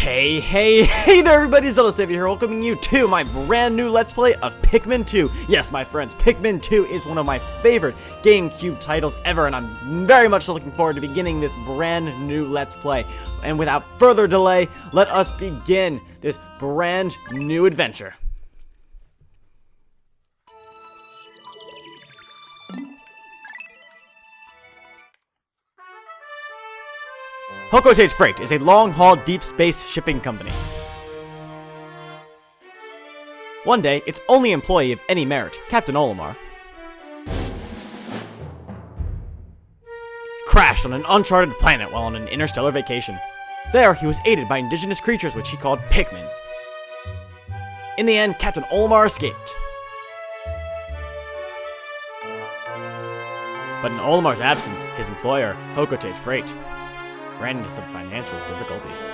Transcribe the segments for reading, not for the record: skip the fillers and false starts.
Hey there everybody, Savior here, welcoming you to my brand new Let's Play of Pikmin 2. Yes, my friends, Pikmin 2 is one of my favorite GameCube titles ever, and I'm very much looking forward to beginning this brand new Let's Play. And without further delay, let us begin this brand new adventure. Hokotage Freight is a long-haul deep space shipping company. One day, its only employee of any merit, Captain Olimar, crashed on an uncharted planet while on an interstellar vacation. There, he was aided by indigenous creatures which he called Pikmin. In the end, Captain Olimar escaped. But in Olimar's absence, his employer, Hokotage Freight, ran into some financial difficulties.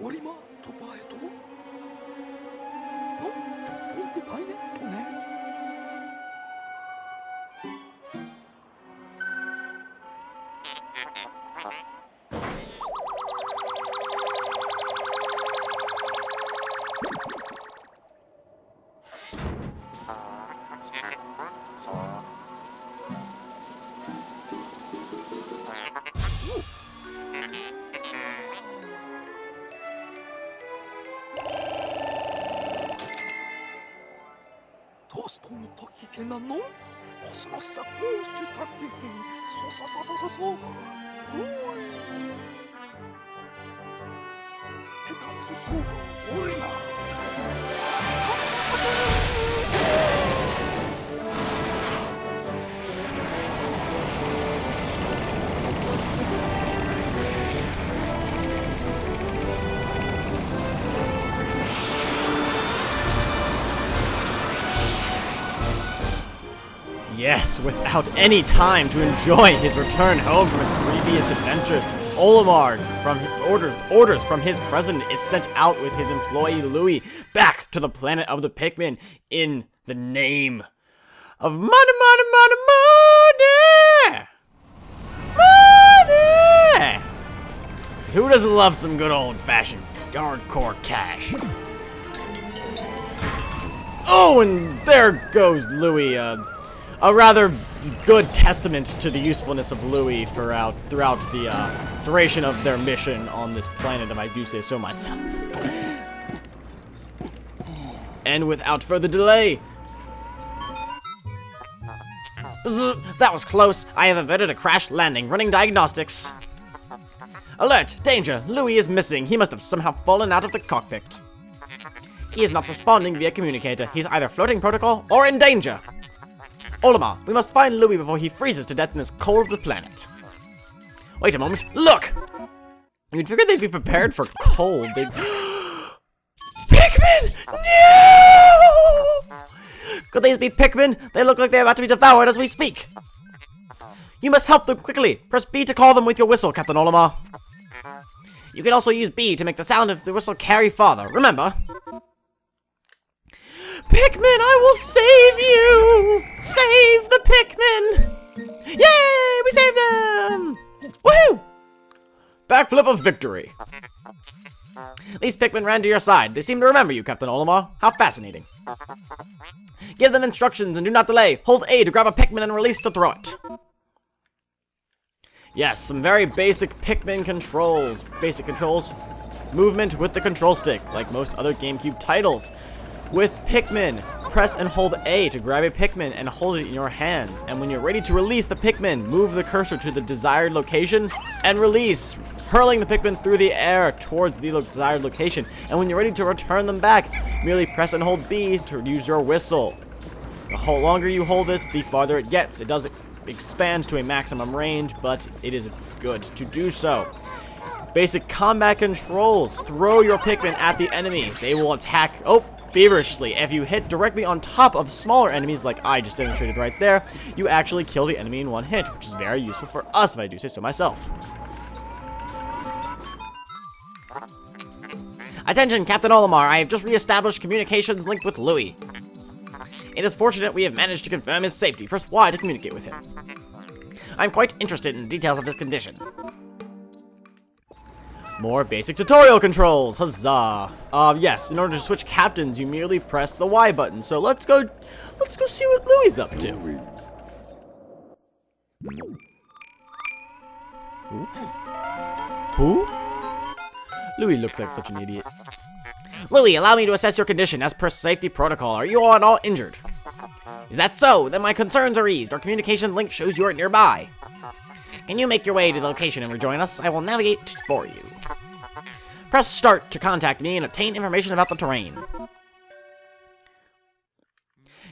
Olimar to buy it all? No, don't buy it to them. Yes, without any time to enjoy his return home from his previous adventures, Olimar, from orders from his president, is sent out with his employee Louis back to the planet of the Pikmin in the name of money. Who doesn't love some good old-fashioned hardcore cash? Oh, and there goes Louis, a rather good testament to the usefulness of Louis throughout the duration of their mission on this planet, if I do say so myself. And without further delay, that was close. I have averted a crash landing. Running diagnostics. Alert! Danger! Louis is missing. He must have somehow fallen out of the cockpit. He is not responding via communicator. He's either floating protocol or in danger. Olimar, we must find Louis before he freezes to death in this cold of the planet. Wait a moment. Look! You'd figure they'd be prepared for cold. They'd... Pikmin! No! Could these be Pikmin? They look like they're about to be devoured as we speak. You must help them quickly. Press B to call them with your whistle, Captain Olimar. You can also use B to make the sound of the whistle carry farther. Remember? Pikmin, I will save you! Save the Pikmin! Yay! We saved them! Woohoo! Backflip of victory. These Pikmin ran to your side. They seem to remember you, Captain Olimar. How fascinating. Give them instructions and do not delay. Hold A to grab a Pikmin and release to throw it. Yes, some very basic Pikmin controls. Basic controls. Movement with the control stick, like most other GameCube titles. With Pikmin, press and hold A to grab a Pikmin and hold it in your hands. And when you're ready to release the Pikmin, move the cursor to the desired location and release, hurling the Pikmin through the air towards the desired location. And when you're ready to return them back, merely press and hold B to use your whistle. The longer you hold it, the farther it gets. It does expand to a maximum range, but it is good to do so. Basic combat controls. Throw your Pikmin at the enemy. They will attack feverishly. If you hit directly on top of smaller enemies, like I just demonstrated right there, you actually kill the enemy in one hit, which is very useful for us, if I do say so myself. Attention, Captain Olimar. I have just re-established communications link with Louis. It is fortunate we have managed to confirm his safety. Press Y to communicate with him. I'm quite interested in the details of his condition. More basic tutorial controls. Huzzah. Yes, in order to switch captains, you merely press the Y button. So let's go see what Louis is up to. Who? Louis looks like such an idiot. Louis, allow me to assess your condition as per safety protocol. Are you at all injured? Is that so? Then my concerns are eased. Our communication link shows you are nearby. Can you make your way to the location and rejoin us? I will navigate for you. Press start to contact me and obtain information about the terrain.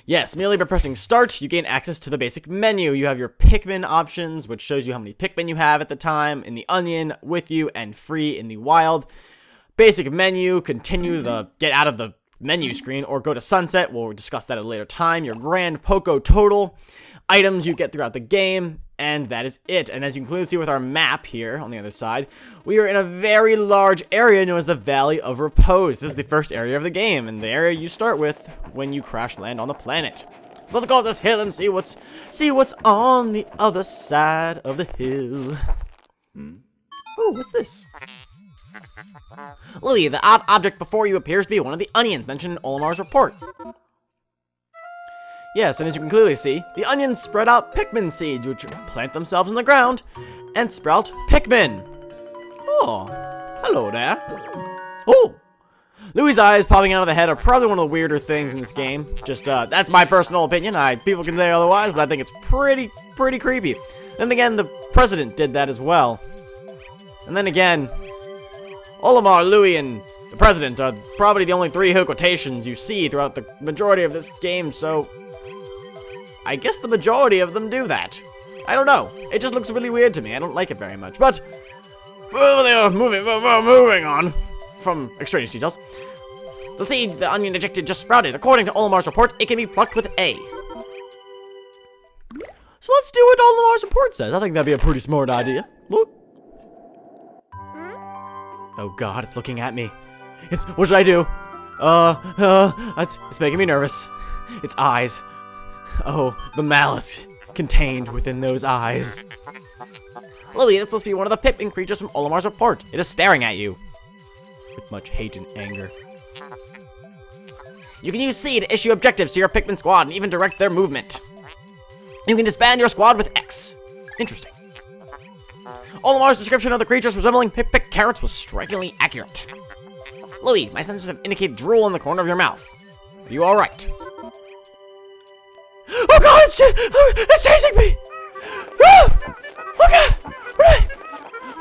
Yes, merely by pressing start, you gain access to the basic menu. You have your Pikmin options, which shows you how many Pikmin you have at the time, in the Onion, with you, and free in the wild. Basic menu, continue the get out of the menu screen, or go to sunset. We'll discuss that at a later time. Your grand Poco total, items you get throughout the game, and that is it. And as you can clearly see with our map here on the other side, we are in a very large area known as the Valley of Repose. This is the first area of the game, and the area you start with when you crash land on the planet. So let's go up this hill and see what's on the other side of the hill. Oh, what's this? Louis, the odd object before you appears to be one of the onions mentioned in Olimar's report. Yes, and as you can clearly see, the onions spread out Pikmin seeds, which plant themselves in the ground and sprout Pikmin. Oh, hello there. Oh, Louis' eyes popping out of the head are probably one of the weirder things in this game. Just, that's my personal opinion. People can say otherwise, but I think it's pretty creepy. Then again, the president did that as well. And then again, Olimar, Louis, and the president are probably the only three quotations you see throughout the majority of this game, so I guess the majority of them do that. I don't know. It just looks really weird to me. I don't like it very much. But moving on from extraneous details. The seed the onion ejected just sprouted. According to Olimar's report, it can be plucked with A. So let's do what Olimar's report says. I think that'd be a pretty smart idea. Look. Oh God, it's looking at me. What should I do? It's making me nervous. Its eyes. Oh, the malice contained within those eyes. Louis, that's supposed to be one of the Pikmin creatures from Olimar's report. It is staring at you with much hate and anger. You can use C to issue objectives to your Pikmin squad and even direct their movement. You can disband your squad with X. Interesting. Olimar's description of the creatures resembling Pick carrots was strikingly accurate. Louis, my sensors have indicated drool in the corner of your mouth. Are you alright? Oh God, it's chasing me! Ah! Oh God!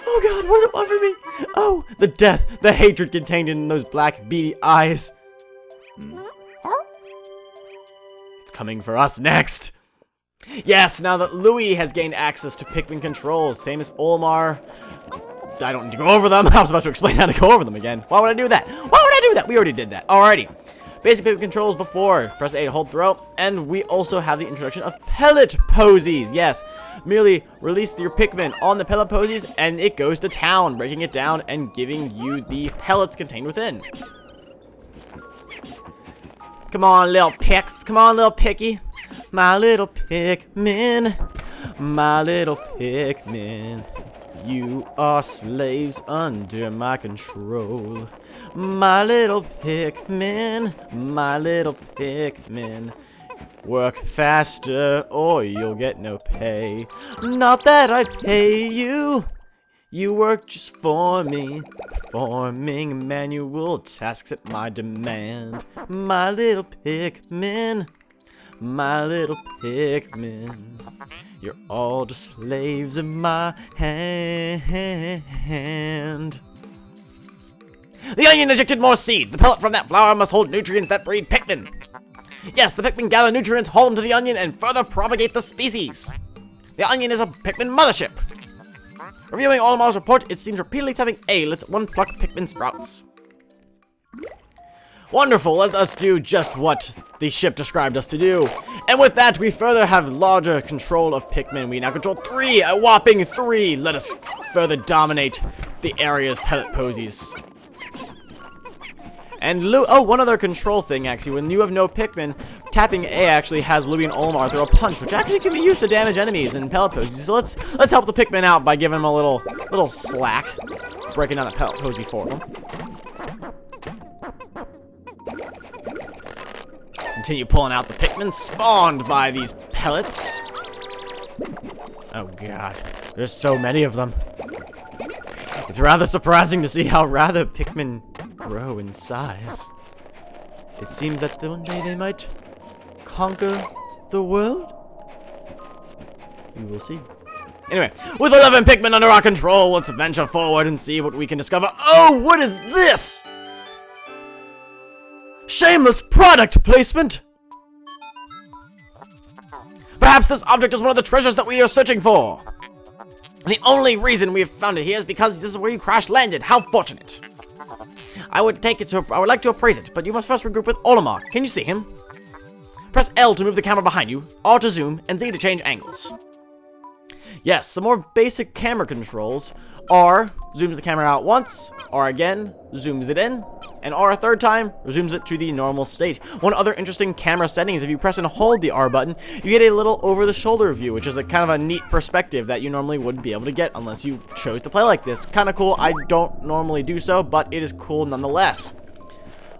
Oh God, what does it want from me? Oh, the death, the hatred contained in those black, beady eyes. It's coming for us next. Yes, now that Louis has gained access to Pikmin controls, same as Olimar. I don't need to go over them. I was about to explain how to go over them again. Why would I do that? Why would I do that? We already did that. Alrighty. Basic Pikmin controls before. Press A to hold throw. And we also have the introduction of pellet posies. Yes, merely release your Pikmin on the pellet posies and it goes to town, breaking it down and giving you the pellets contained within. Come on, little picks. Come on, little picky. My little Pikmin. My little Pikmin. You are slaves under my control. My little Pikmin. My little Pikmin. Work faster or you'll get no pay. Not that I pay you. You work just for me, performing manual tasks at my demand. My little Pikmin, my little Pikmin, you're all just slaves in my hand. The onion ejected more seeds. The pellet from that flower must hold nutrients that breed Pikmin. Yes, the Pikmin gather nutrients, hold them to the onion, and further propagate the species. The onion is a Pikmin mothership. Reviewing Olimar's report, it seems repeatedly tapping A lets one pluck Pikmin sprouts. Wonderful, let us do just what the ship described us to do. And with that, we further have larger control of Pikmin. We now control 3, a whopping 3. Let us further dominate the area's pellet posies. And one other control thing, actually. When you have no Pikmin, tapping A actually has Louie and Olimar throw a punch, which actually can be used to damage enemies and pellet posies. So let's help the Pikmin out by giving them a little slack, breaking down the pellet posy for them. Continue pulling out the Pikmin spawned by these pellets. Oh god, there's so many of them. It's rather surprising to see how rather Pikmin grow in size. It seems that one day they might conquer the world? We will see. Anyway, with 11 Pikmin under our control, let's venture forward and see what we can discover. Oh, what is this? Shameless product placement! Perhaps this object is one of the treasures that we are searching for. The only reason we have found it here is because this is where you crash landed. How fortunate. I would like to appraise it, but you must first regroup with Olimar. Can you see him? Press L to move the camera behind you, R to zoom, and Z to change angles. Yes, some more basic camera controls. R zooms the camera out once, R again zooms it in, and R a third time zooms it to the normal state. One other interesting camera setting is if you press and hold the R button, you get a little over-the-shoulder view, which is a kind of a neat perspective that you normally wouldn't be able to get unless you chose to play like this. Kind of cool. I don't normally do so, but it is cool nonetheless.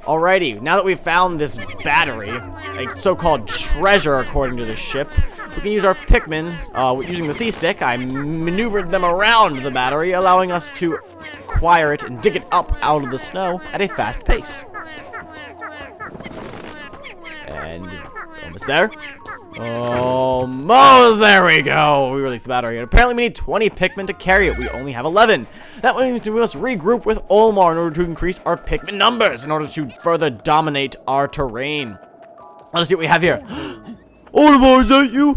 Alrighty, now that we've found this battery, a so-called treasure according to the ship, we can use our Pikmin, using the C-stick. I maneuvered them around the battery, allowing us to acquire it and dig it up out of the snow at a fast pace. And almost there. Almost there we go. We released the battery. And apparently we need 20 Pikmin to carry it. We only have 11. That means we must regroup with Olimar in order to increase our Pikmin numbers in order to further dominate our terrain. Let us see what we have here. Olimar, is that you?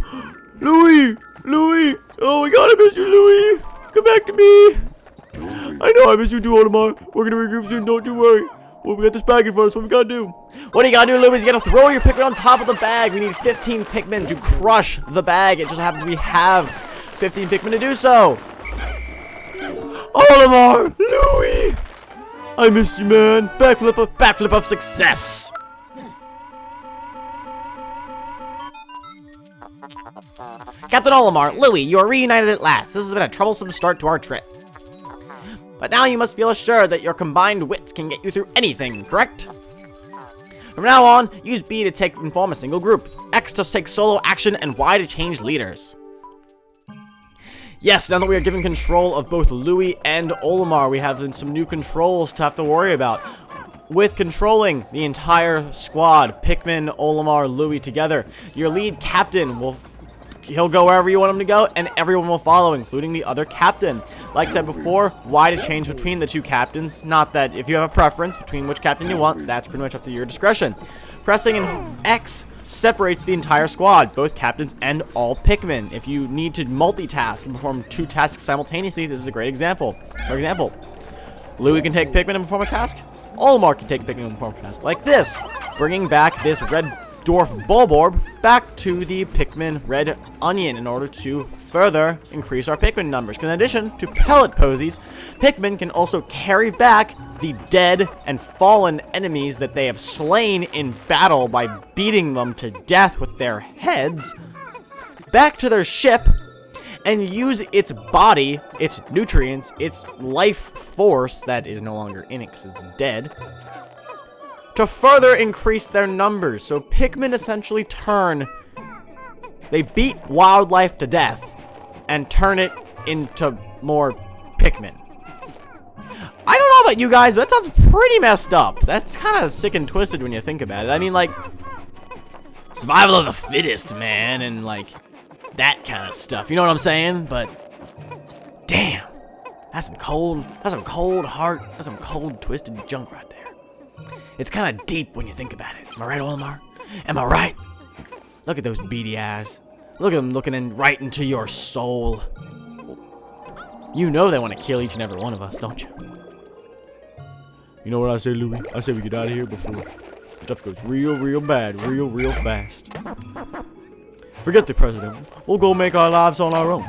Louie! Louie! Oh my god, I miss you, Louie! Come back to me! I know I miss you too, Olimar. We're gonna regroup soon, don't you worry. Well, we got this bag in front of us, what we gotta do? What you gotta do, Louie, is you gotta throw your Pikmin on top of the bag. We need 15 Pikmin to crush the bag. It just happens we have 15 Pikmin to do so. Olimar! Louie! I missed you, man. Backflip of success. Captain Olimar, Louie, you are reunited at last. This has been a troublesome start to our trip. But now you must feel assured that your combined wits can get you through anything, correct? From now on, use B to form a single group, X to take solo action, and Y to change leaders. Yes, now that we are given control of both Louie and Olimar, we have some new controls to have to worry about. With controlling the entire squad, Pikmin, Olimar, Louie together, your lead captain he'll go wherever you want him to go, and everyone will follow, including the other captain. Like I said before, Y to change between the two captains. Not that if you have a preference between which captain you want, that's pretty much up to your discretion. Pressing an X separates the entire squad, both captains and all Pikmin. If you need to multitask and perform 2 tasks simultaneously, this is a great example. For example, Louie can take Pikmin and perform a task. Olimar can take Pikmin and perform a task. Like this. bringing back this red dwarf Bulborb back to the Pikmin Red Onion in order to further increase our Pikmin numbers. Because in addition to pellet posies, Pikmin can also carry back the dead and fallen enemies that they have slain in battle by beating them to death with their heads back to their ship and use its body, its nutrients, its life force that is no longer in it because it's dead, to further increase their numbers. So Pikmin essentially they beat wildlife to death and turn it into more Pikmin. I don't know about you guys, but that sounds pretty messed up. That's kind of sick and twisted when you think about it. I mean, like, survival of the fittest, man, and like that kind of stuff. You know what I'm saying? But damn, that's some cold heart, that's some cold, twisted junk right there. It's kind of deep when you think about it. Am I right, Olimar? Am I right? Look at those beady eyes. Look at them looking right into your soul. You know they want to kill each and every one of us, don't you? You know what I say, Louie? I say we get out of here before stuff goes real bad, real fast. Forget the president. We'll go make our lives on our own.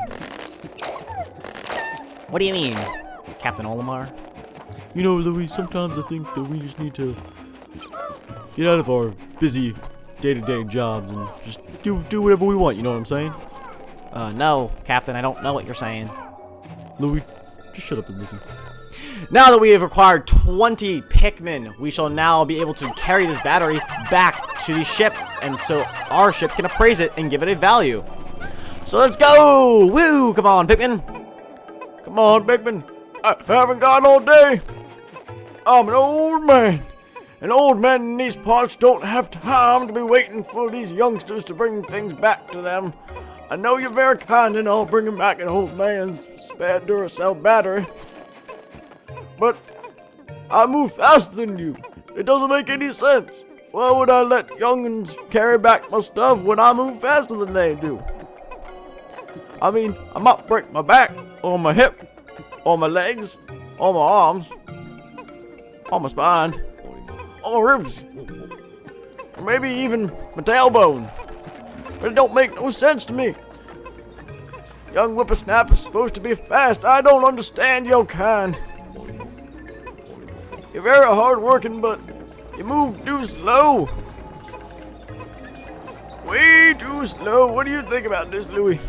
What do you mean, Captain Olimar? You know, Louie, sometimes I think that we just need to get out of our busy day-to-day jobs and just do whatever we want, you know what I'm saying? No, Captain, I don't know what you're saying. Louie, just shut up and listen. Now that we have acquired 20 Pikmin, we shall now be able to carry this battery back to the ship, and so our ship can appraise it and give it a value. So let's go! Woo! Come on, Pikmin! Come on, Pikmin! I haven't got all day! I'm an old man! And old men in these parts don't have time to be waiting for these youngsters to bring things back to them. I know you're very kind and all bringing back an old man's spare Duracell battery. But I move faster than you. It doesn't make any sense. Why would I let youngins carry back my stuff when I move faster than they do? I mean, I might break my back, or my hip, or my legs, or my arms, or my spine, or my ribs, or maybe even my tailbone. But it don't make no sense to me. Young whippersnapper's supposed to be fast. I don't understand your kind. You're very hard-working, but you move too slow. Way too slow. What do you think about this, Louie?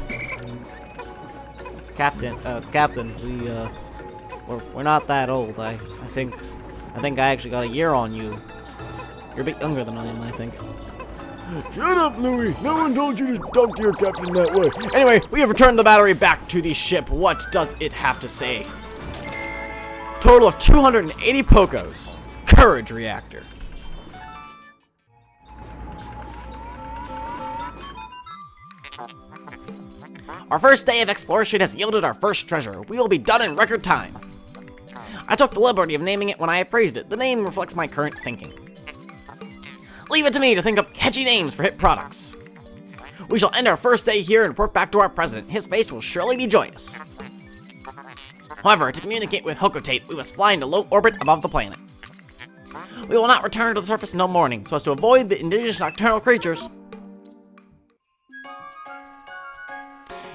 Captain, we're not that old. I think I actually got a year on you. You're a bit younger than I am, I think. Shut up, Louie. No one told you to talk to your captain that way. Anyway, we have returned the battery back to the ship. What does it have to say? Total of 280 Pokos. Courage reactor. Our first day of exploration has yielded our first treasure. We will be done in record time. I took the liberty of naming it when I appraised it. The name reflects my current thinking. Leave it to me to think up catchy names for hit products. We shall end our first day here and report back to our president. His face will surely be joyous. However, to communicate with Hokotate, we must fly into low orbit above the planet. We will not return to the surface until morning, so as to avoid the indigenous nocturnal creatures.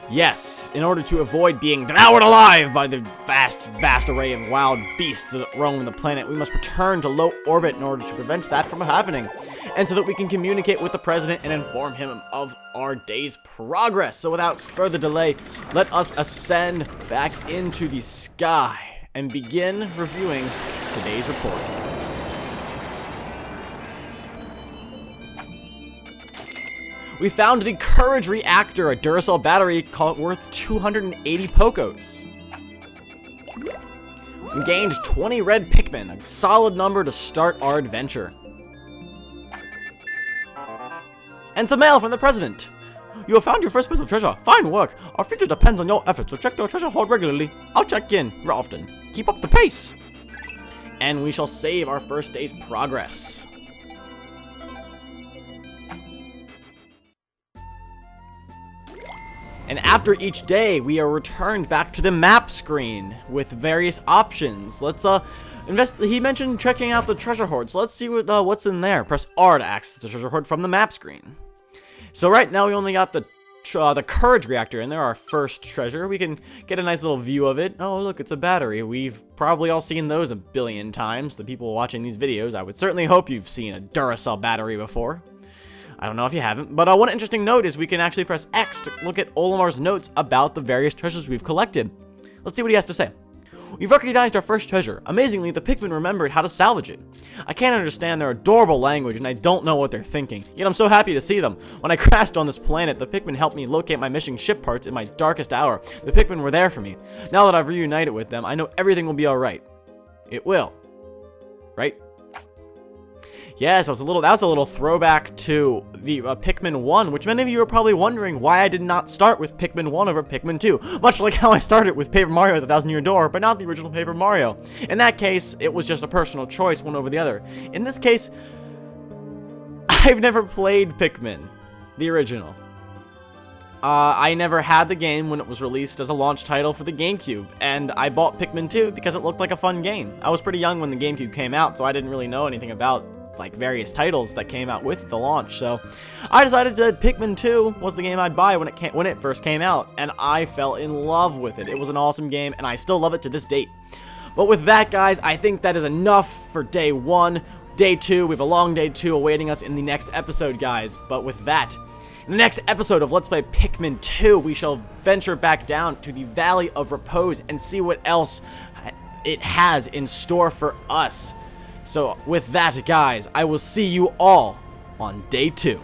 Yes, in order to avoid being devoured alive by the vast array of wild beasts that roam the planet, we must return to low orbit in order to prevent that from happening, and so that we can communicate with the president and inform him of our day's progress. So without further delay, let us ascend back into the sky and begin reviewing today's report. We found the Courage Reactor, a Duracell battery worth 280 Pokos. We gained 20 red Pikmin, a solid number to start our adventure. And some mail from the president. You have found your first piece of treasure. Fine work. Our future depends on your efforts, so check your treasure hoard regularly. I'll check in often. Keep up the pace. And we shall save our first day's progress. And after each day, we are returned back to the map screen with various options. Let's he mentioned checking out the treasure hoard, so let's see what's in there. Press R to access the treasure hoard from the map screen. So right now we only got the courage reactor in there, our first treasure. We can get a nice little view of it. Oh, look, it's a battery. We've probably all seen those a billion times. The people watching these videos, I would certainly hope you've seen a Duracell battery before. I don't know if you haven't, but one interesting note is we can actually press X to look at Olimar's notes about the various treasures we've collected. Let's see what he has to say. We've recognized our first treasure. Amazingly, the Pikmin remembered how to salvage it. I can't understand their adorable language, and I don't know what they're thinking. Yet I'm so happy to see them. When I crashed on this planet, the Pikmin helped me locate my missing ship parts in my darkest hour. The Pikmin were there for me. Now that I've reunited with them, I know everything will be alright. It will. Right? Yes, that was a little throwback to the Pikmin 1, which many of you are probably wondering why I did not start with Pikmin 1 over Pikmin 2, much like how I started with Paper Mario the Thousand Year Door, but not the original Paper Mario. In that case, it was just a personal choice, one over the other. In this case, I've never played Pikmin, the original. I never had the game when it was released as a launch title for the GameCube, and I bought Pikmin 2 because it looked like a fun game. I was pretty young when the GameCube came out, so I didn't really know anything about like various titles that came out with the launch, so I decided that Pikmin 2 was the game I'd buy when it first came out, and I fell in love with it. It was an awesome game, and I still love it to this date. But with that, guys, I think that is enough for day 1. Day 2, we have a long day 2 awaiting us in the next episode, guys. But with that, in the next episode of Let's Play Pikmin 2, we shall venture back down to the Valley of Repose and see what else it has in store for us. So with that, guys, I will see you all on day 2.